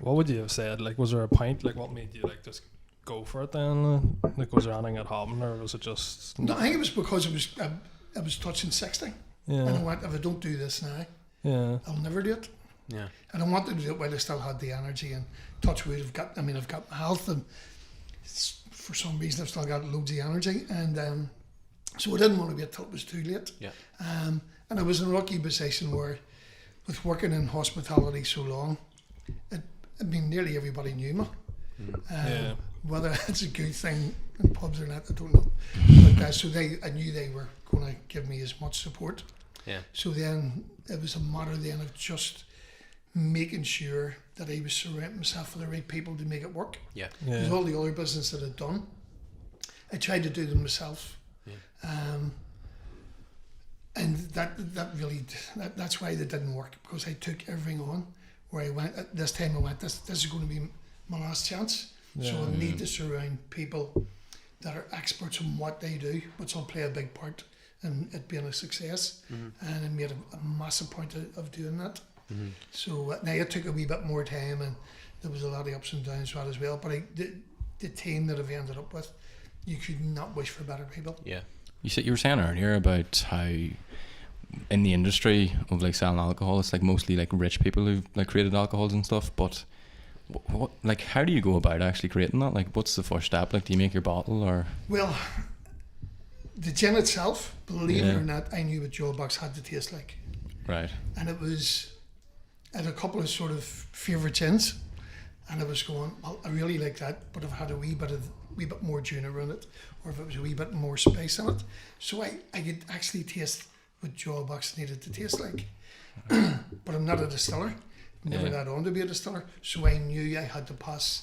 What would you have said? Like, was there a point? Like, what made you like just go for it then? Like, was there anything that happened, or was it just? No, I think it was because I was touching 60, and I Yeah, went, if I don't do this now, yeah, I'll never do it. Yeah. And I wanted to do it while I still had the energy and touch wood. I've got my health, and for some reason I've still got loads of energy, and so I didn't want to wait till it was too late. Yeah. And I was in a lucky position where, with working in hospitality so long, nearly everybody knew me. yeah, Whether it's a good thing in pubs or not, I don't know. But so I knew they were going to give me as much support. Yeah. So then it was a matter then of just making sure that I was surrounding myself with the right people to make it work. Yeah. Because yeah, all the other business that I'd done, I tried to do them myself. Yeah. And that's why they didn't work, because I took everything on. Where I went at this time, I went, this is going to be my last chance. So Yeah. I need to surround people that are experts in what they do, which will play a big part in it being a success. And I made a massive point of doing that. So now it took a wee bit more time, and there was a lot of ups and downs as well. But the team that I've ended up with, you could not wish for better people. Yeah. You were saying earlier about how in the industry of like selling alcohol, it's like mostly like rich people who've like created alcohols and stuff. But what like how do you go about actually creating that? Like, what's the first step? Like, do you make your bottle or? Well, the gin itself, believe it Yeah. or not, I knew what Jawbox had to taste like. Right. And it was, I had a couple of sort of favourite gins, and I was going, well, I really like that, but if I had a wee bit more junior in it, or if it was a wee bit more spice in it, so I could actually taste what Jawbox needed to taste like. But I'm not a distiller, never Yeah. got on to be a distiller, so I knew I had to pass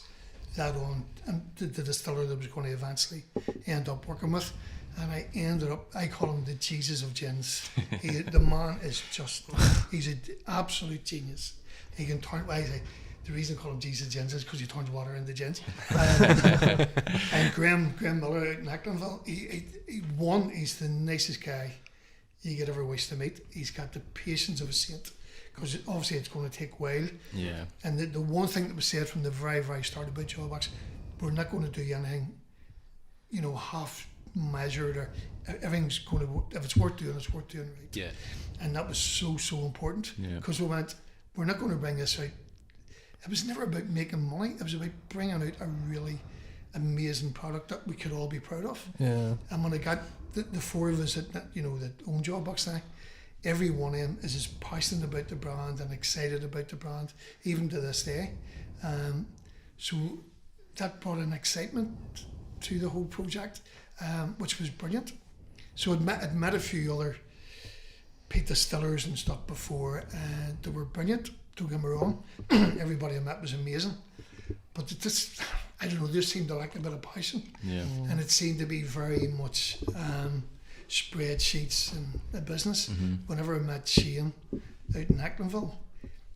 that on, and the distiller that was going to eventually end up working with. And I ended up, I call him the Jesus of gins. The man is just, he's an absolute genius. He can turn, the reason I call him Jesus of gins is because he turns water into gins. And Graham Miller out in Acklandville, he's the nicest guy you could ever wish to meet. He's got the patience of a saint, because obviously it's going to take a while. Yeah. And the one thing that was said from the very, very start about Jawbox, we're not going to do anything, half measured, or everything's going to, if it's worth doing, it's worth doing right. Yeah. And that was so important, Yeah. because we went, we're not going to bring this out. It was never about making money. It was about bringing out a really amazing product that we could all be proud of. yeah, And when I got the four of us that own Jawbox now, every one of them is as passionate about the brand and excited about the brand, even to this day. So that brought an excitement to the whole project, which was brilliant. So I'd met a few other peat distillers and stuff before, and they were brilliant, don't get me wrong. Everybody I met was amazing. But this, I don't know, they seemed to lack a bit of passion. Yeah. And it seemed to be very much spreadsheets and a business. Whenever I met Shane out in Acklandville,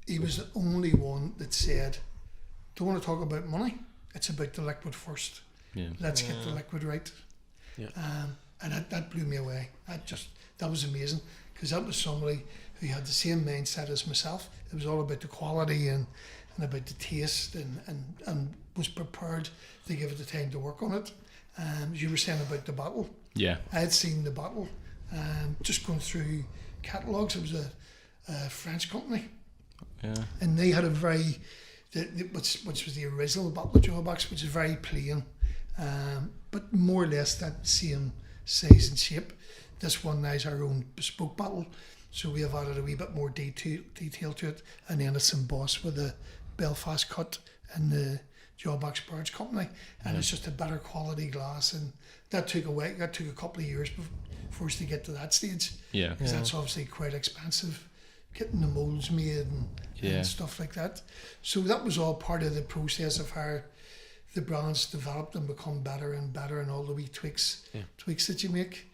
he was the only one that said, don't want to talk about money, it's about the liquid first. Yeah. Let's get the liquid right. Yeah. And that blew me away. That was amazing, because that was somebody who had the same mindset as myself. It was all about the quality and about the taste, and was prepared to give it the time to work on it. As you were saying about the bottle, Yeah. I had seen the bottle, just going through catalogues. It was a French company, Yeah. and they had a very, which was the original bottle of Jawbox, which is very plain, but more or less that same size and shape. This one now is our own bespoke bottle, so we have added a wee bit more detail to it, and then it's embossed with a Belfast cut and the Jawbox Birds Company, and it's just a better quality glass, and that took a couple of years for us to get to that stage, Yeah. because that's obviously quite expensive, getting the moulds made and stuff like that. So that was all part of the process of how the brands developed and become better and better, and all the wee tweaks that you make.